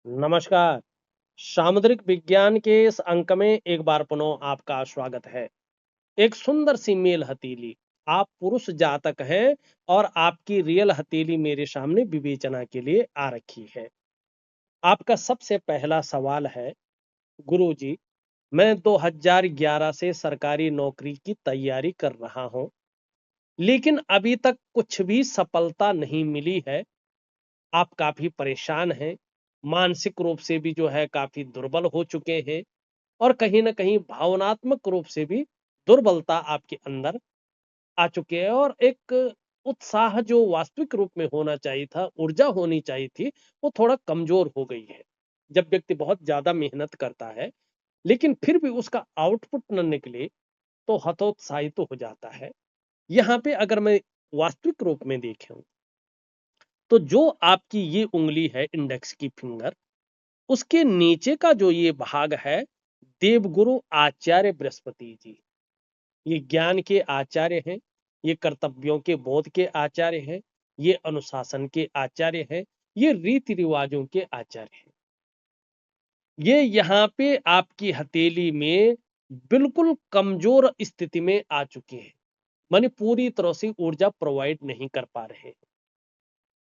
नमस्कार। सामुद्रिक विज्ञान के इस अंक में एक बार पुनः आपका स्वागत है। एक सुंदर सी मेल हथेली। आप पुरुष जातक हैं और आपकी रियल हथेली मेरे सामने विवेचना के लिए आ रखी है। आपका सबसे पहला सवाल है, गुरुजी, मैं 2011 से सरकारी नौकरी की तैयारी कर रहा हूं, लेकिन अभी तक कुछ भी सफलता नहीं मिली है। आप काफी परेशान हैं, मानसिक रूप से भी जो है काफी दुर्बल हो चुके हैं और कहीं ना कहीं भावनात्मक रूप से भी दुर्बलता आपके अंदर आ चुकी है और एक उत्साह जो वास्तविक रूप में होना चाहिए था, ऊर्जा होनी चाहिए थी, वो थोड़ा कमजोर हो गई है। जब व्यक्ति बहुत ज्यादा मेहनत करता है लेकिन फिर भी उसका आउटपुट न निकले तो हतोत्साहित तो हो जाता है। यहाँ पे अगर मैं वास्तविक रूप में देखें तो जो आपकी ये उंगली है, इंडेक्स की फिंगर, उसके नीचे का जो ये भाग है, देवगुरु आचार्य बृहस्पति जी, ये ज्ञान के आचार्य हैं, ये कर्तव्यों के बोध के आचार्य हैं, ये अनुशासन के आचार्य हैं, ये रीति रिवाजों के आचार्य हैं। ये यहाँ पे आपकी हथेली में बिल्कुल कमजोर स्थिति में आ चुके हैं, माने पूरी तरह से ऊर्जा प्रोवाइड नहीं कर पा रहे हैं।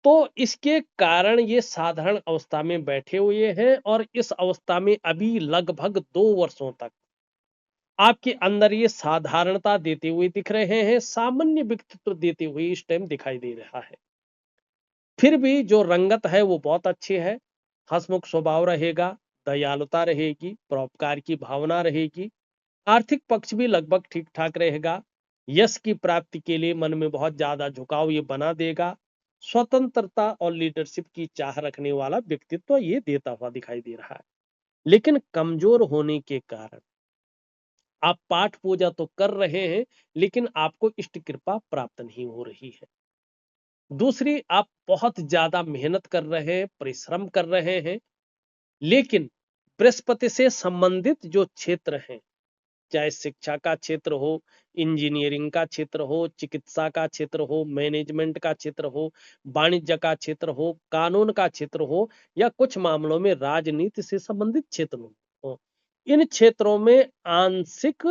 तो इसके कारण ये साधारण अवस्था में बैठे हुए हैं और इस अवस्था में अभी लगभग 2 वर्षों तक आपके अंदर ये साधारणता देते हुए दिख रहे हैं, सामान्य व्यक्तित्व देते हुए इस टाइम दिखाई दे रहा है। फिर भी जो रंगत है वो बहुत अच्छी है, हंसमुख स्वभाव रहेगा, दयालुता रहेगी, परोपकार की भावना रहेगी, आर्थिक पक्ष भी लगभग ठीक ठाक रहेगा। यश की प्राप्ति के लिए मन में बहुत ज्यादा झुकाव ये बना देगा। स्वतंत्रता और लीडरशिप की चाह रखने वाला व्यक्तित्व ये देता हुआ दिखाई दे रहा है। लेकिन कमजोर होने के कारण आप पाठ पूजा तो कर रहे हैं लेकिन आपको इष्ट कृपा प्राप्त नहीं हो रही है। दूसरी, आप बहुत ज्यादा मेहनत कर रहे हैं, परिश्रम कर रहे हैं, लेकिन बृहस्पति से संबंधित जो क्षेत्र हैं, चाहे शिक्षा का क्षेत्र हो, इंजीनियरिंग का क्षेत्र हो, चिकित्सा का क्षेत्र हो, मैनेजमेंट का क्षेत्र हो, वाणिज्य का क्षेत्र हो, कानून का क्षेत्र हो, या कुछ मामलों में राजनीति से संबंधित क्षेत्र हो, इन क्षेत्रों में आंशिक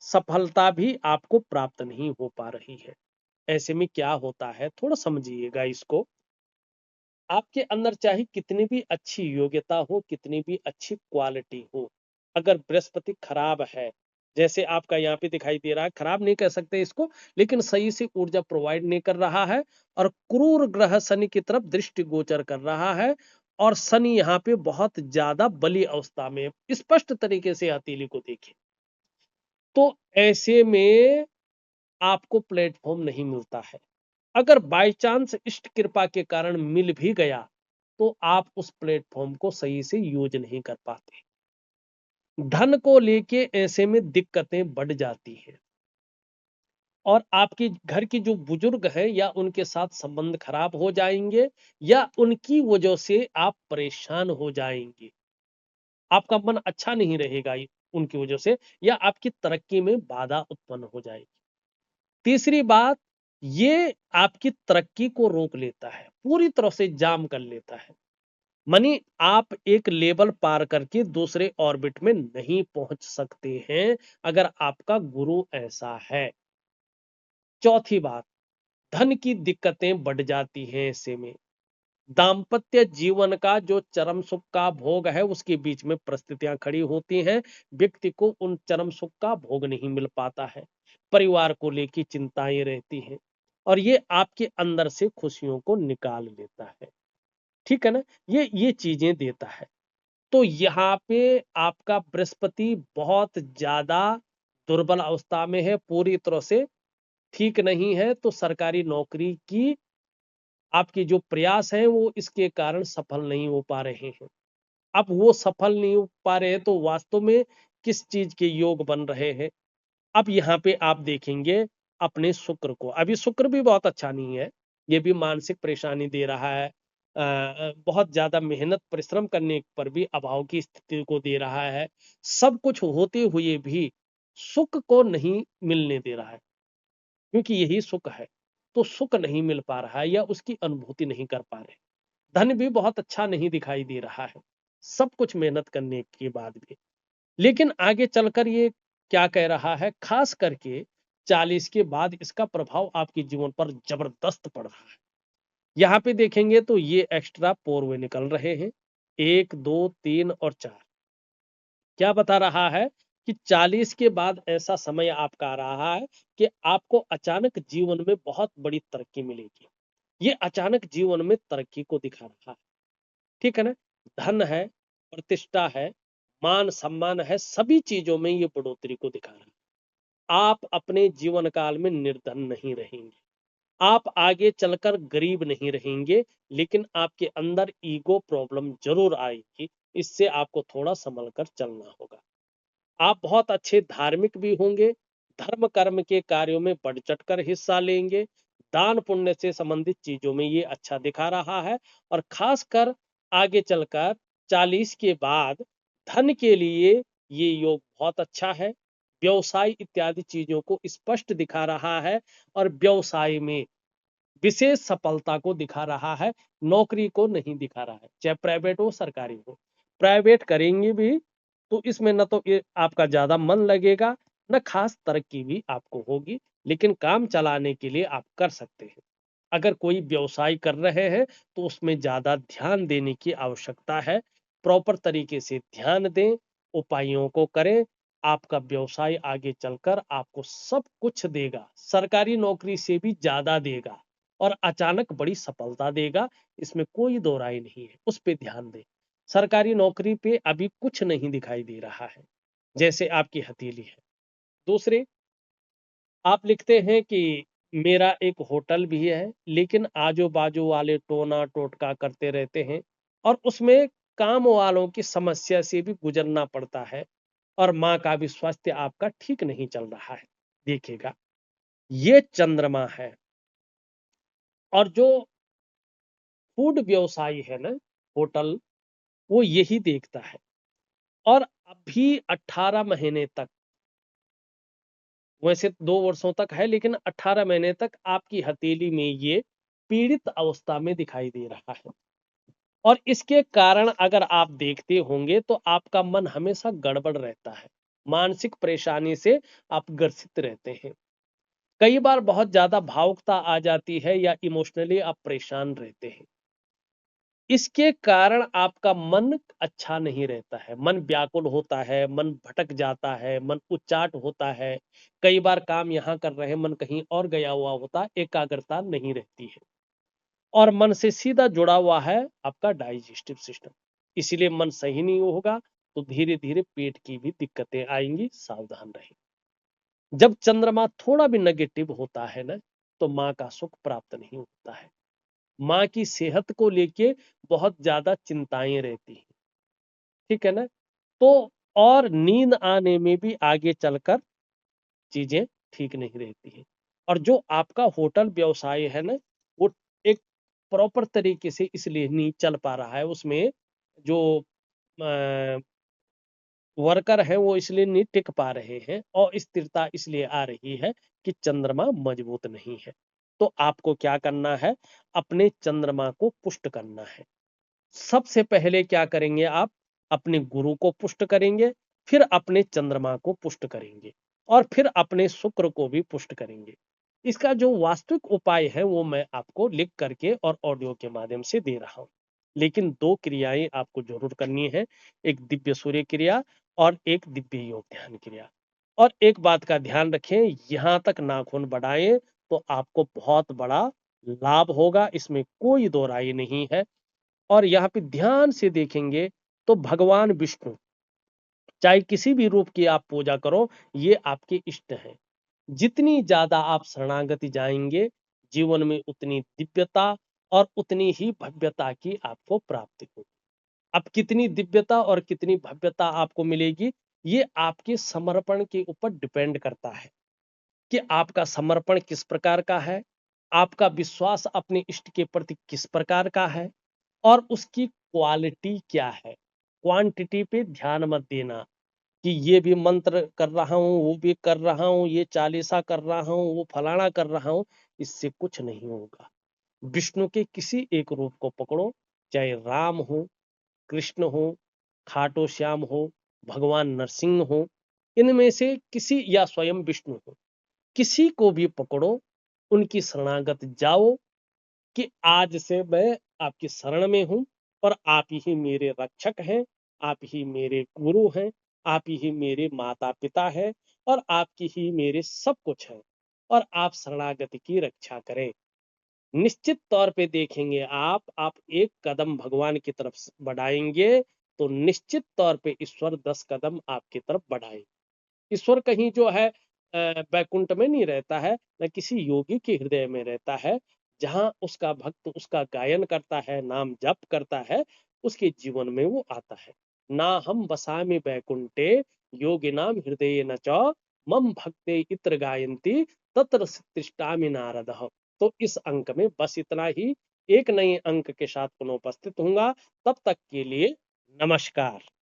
सफलता भी आपको प्राप्त नहीं हो पा रही है। ऐसे में क्या होता है, थोड़ा समझिएगा इसको। आपके अंदर चाहे कितनी भी अच्छी योग्यता हो, कितनी भी अच्छी क्वालिटी हो, अगर बृहस्पति खराब है, जैसे आपका यहाँ पे दिखाई दे रहा है, खराब नहीं कह सकते इसको, लेकिन सही से ऊर्जा प्रोवाइड नहीं कर रहा है और क्रूर ग्रह शनि की तरफ दृष्टि गोचर कर रहा है और शनि यहाँ पे बहुत ज्यादा बली अवस्था में, स्पष्ट तरीके से हथेली को देखें तो ऐसे में आपको प्लेटफॉर्म नहीं मिलता है। अगर बाय चांस इष्ट कृपा के कारण मिल भी गया तो आप उस प्लेटफॉर्म को सही से यूज नहीं कर पाते। धन को लेके ऐसे में दिक्कतें बढ़ जाती हैं और आपके घर की जो बुजुर्ग हैं या उनके साथ संबंध खराब हो जाएंगे या उनकी वजह से आप परेशान हो जाएंगे। आपका मन अच्छा नहीं रहेगा उनकी वजह से, या आपकी तरक्की में बाधा उत्पन्न हो जाएगी। तीसरी बात, ये आपकी तरक्की को रोक लेता है, पूरी तरह से जाम कर लेता है। मानी आप एक लेवल पार करके दूसरे ऑर्बिट में नहीं पहुंच सकते हैं अगर आपका गुरु ऐसा है। चौथी बात, धन की दिक्कतें बढ़ जाती हैं ऐसे में। दाम्पत्य जीवन का जो चरम सुख का भोग है उसके बीच में परिस्थितियां खड़ी होती हैं, व्यक्ति को उन चरम सुख का भोग नहीं मिल पाता है, परिवार को लेकर चिंताएं रहती हैं और ये आपके अंदर से खुशियों को निकाल लेता है। ठीक है ना, ये चीजें देता है। तो यहाँ पे आपका बृहस्पति बहुत ज्यादा दुर्बल अवस्था में है, पूरी तरह से ठीक नहीं है, तो सरकारी नौकरी की आपके जो प्रयास हैं वो इसके कारण सफल नहीं हो पा रहे हैं। अब वो सफल नहीं हो पा रहे हैं तो वास्तव में किस चीज के योग बन रहे हैं। अब यहाँ पे आप देखेंगे अपने शुक्र को, अभी शुक्र भी बहुत अच्छा नहीं है, ये भी मानसिक परेशानी दे रहा है। बहुत ज्यादा मेहनत परिश्रम करने पर भी अभाव की स्थिति को दे रहा है। सब कुछ होते हुए भी सुख को नहीं मिलने दे रहा है, क्योंकि यही सुख है, तो सुख नहीं मिल पा रहा है या उसकी अनुभूति नहीं कर पा रहे। धन भी बहुत अच्छा नहीं दिखाई दे रहा है, सब कुछ मेहनत करने के बाद भी। लेकिन आगे चलकर ये क्या कह रहा है, खास करके 40 के बाद इसका प्रभाव आपके जीवन पर जबरदस्त पड़ रहा है। यहाँ पे देखेंगे तो ये एक्स्ट्रा पोरवे निकल रहे हैं, 1, 2, 3 और 4। क्या बता रहा है कि 40 के बाद ऐसा समय आपका आ रहा है कि आपको अचानक जीवन में बहुत बड़ी तरक्की मिलेगी। ये अचानक जीवन में तरक्की को दिखा रहा है, ठीक है ना? धन है, प्रतिष्ठा है, मान सम्मान है, सभी चीजों में ये बढ़ोतरी को दिखा रहा है। आप अपने जीवन काल में निर्धन नहीं रहेंगे, आप आगे चलकर गरीब नहीं रहेंगे, लेकिन आपके अंदर ईगो प्रॉब्लम जरूर आएगी। इससे आपको थोड़ा संभल कर चलना होगा। आप बहुत अच्छे धार्मिक भी होंगे, धर्म कर्म के कार्यों में बढ़ चढ़कर हिस्सा लेंगे, दान पुण्य से संबंधित चीजों में ये अच्छा दिखा रहा है। और खासकर आगे चलकर 40 के बाद धन के लिए ये योग बहुत अच्छा है। व्यवसाय इत्यादि चीजों को स्पष्ट दिखा रहा है और व्यवसाय में विशेष सफलता को दिखा रहा है, नौकरी को नहीं दिखा रहा है, चाहे प्राइवेट हो सरकारी हो। प्राइवेट करेंगे भी तो इसमें न तो ये आपका ज्यादा मन लगेगा, न खास तरक्की भी आपको होगी, लेकिन काम चलाने के लिए आप कर सकते हैं। अगर कोई व्यवसाय कर रहे हैं तो उसमें ज्यादा ध्यान देने की आवश्यकता है, प्रॉपर तरीके से ध्यान दें, उपायों को करें। आपका व्यवसाय आगे चलकर आपको सब कुछ देगा, सरकारी नौकरी से भी ज्यादा देगा और अचानक बड़ी सफलता देगा, इसमें कोई दो राय नहीं है। उस पे ध्यान दें। सरकारी नौकरी पे अभी कुछ नहीं दिखाई दे रहा है, जैसे आपकी हथेली है। दूसरे, आप लिखते हैं कि मेरा एक होटल भी है, लेकिन आजू बाजू वाले टोना टोटका करते रहते हैं और उसमें काम वालों की समस्या से भी गुजरना पड़ता है और माँ का भी स्वास्थ्य आपका ठीक नहीं चल रहा है। देखिएगा, ये चंद्रमा है। और जो फूड व्यवसाय है ना, होटल, वो यही देखता है। और अभी 18 महीने तक, वैसे 2 वर्षों तक है, लेकिन 18 महीने तक आपकी हथेली में ये पीड़ित अवस्था में दिखाई दे रहा है। और इसके कारण अगर आप देखते होंगे तो आपका मन हमेशा गड़बड़ रहता है, मानसिक परेशानी से आप ग्रसित रहते हैं। कई बार बहुत ज्यादा भावुकता आ जाती है या इमोशनली आप परेशान रहते हैं। इसके कारण आपका मन अच्छा नहीं रहता है, मन व्याकुल होता है, मन भटक जाता है, मन उच्चाट होता है। कई बार काम यहाँ कर रहे हैं, मन कहीं और गया हुआ होता, एकाग्रता नहीं रहती है। और मन से सीधा जुड़ा हुआ है आपका डाइजेस्टिव सिस्टम, इसीलिए मन सही नहीं होगा तो धीरे धीरे पेट की भी दिक्कतें आएंगी, सावधान रहें। जब चंद्रमा थोड़ा भी नेगेटिव होता है ना, तो माँ का सुख प्राप्त नहीं होता है। माँ की सेहत को लेके बहुत ज्यादा चिंताएं रहती हैं, ठीक है ना? तो और नींद आने में भी आगे चलकर चीजें ठीक नहीं रहती है। और जो आपका होटल व्यवसाय है ना, वो एक प्रॉपर तरीके से इसलिए नहीं चल पा रहा है, उसमें जो वर्कर हैं वो इसलिए नहीं टिक पा रहे हैं और स्थिरता इसलिए आ रही है कि चंद्रमा मजबूत नहीं है। तो आपको क्या करना है, अपने चंद्रमा को पुष्ट करना है। सबसे पहले क्या करेंगे आप, अपने गुरु को पुष्ट करेंगे, फिर अपने चंद्रमा को पुष्ट करेंगे और फिर अपने शुक्र को भी पुष्ट करेंगे। इसका जो वास्तविक उपाय है वो मैं आपको लिख करके और ऑडियो के माध्यम से दे रहा हूँ। लेकिन 2 क्रियाएं आपको जरूर करनी है, एक दिव्य सूर्य क्रिया और एक दिव्य योग ध्यान क्रिया। और एक बात का ध्यान रखें, यहां तक नाखून बढ़ाएं तो आपको बहुत बड़ा लाभ होगा, इसमें कोई दो राय नहीं है। और यहाँ पे ध्यान से देखेंगे तो भगवान विष्णु, चाहे किसी भी रूप की आप पूजा करो, ये आपके इष्ट हैं। जितनी ज्यादा आप शरणागति जाएंगे, जीवन में उतनी दिव्यता और उतनी ही भव्यता की आपको प्राप्ति होगी। अब कितनी दिव्यता और कितनी भव्यता आपको मिलेगी, ये आपके समर्पण के ऊपर डिपेंड करता है कि आपका समर्पण किस प्रकार का है, आपका विश्वास अपने इष्ट के प्रति किस प्रकार का है और उसकी क्वालिटी क्या है। क्वांटिटी पे ध्यान मत देना कि ये भी मंत्र कर रहा हूँ, वो भी कर रहा हूँ, ये चालीसा कर रहा हूँ, वो फलाना कर रहा हूँ, इससे कुछ नहीं होगा। विष्णु के किसी एक रूप को पकड़ो, चाहे राम हो, कृष्ण हो, खाटू श्याम हो, भगवान नरसिंह हो, इनमें से किसी या स्वयं विष्णु हो, किसी को भी पकड़ो, उनकी शरणागत जाओ कि आज से मैं आपकी शरण में हूं और आप ही मेरे रक्षक हैं, आप ही मेरे गुरु हैं, आप ही मेरे माता पिता हैं और आपकी ही मेरे सब कुछ हैं और आप शरणागति की रक्षा करें। निश्चित तौर पे देखेंगे आप एक कदम भगवान की तरफ बढ़ाएंगे तो निश्चित तौर पे ईश्वर 10 कदम आपकी तरफ बढ़ाएंगे। ईश्वर कहीं जो है बैकुंठ में नहीं रहता है, न किसी योगी के हृदय में रहता है। जहां उसका भक्त उसका गायन करता है, नाम जप करता है, उसके जीवन में वो आता है। ना हम बसामि बैकुंठे योगिनाम हृदय न च मम भक्ते इत्र गायन्ति तत्र तिष्ठामि नारद। तो इस अंक में बस इतना ही। एक नए अंक के साथ पुनः उपस्थित होऊंगा। तब तक के लिए नमस्कार।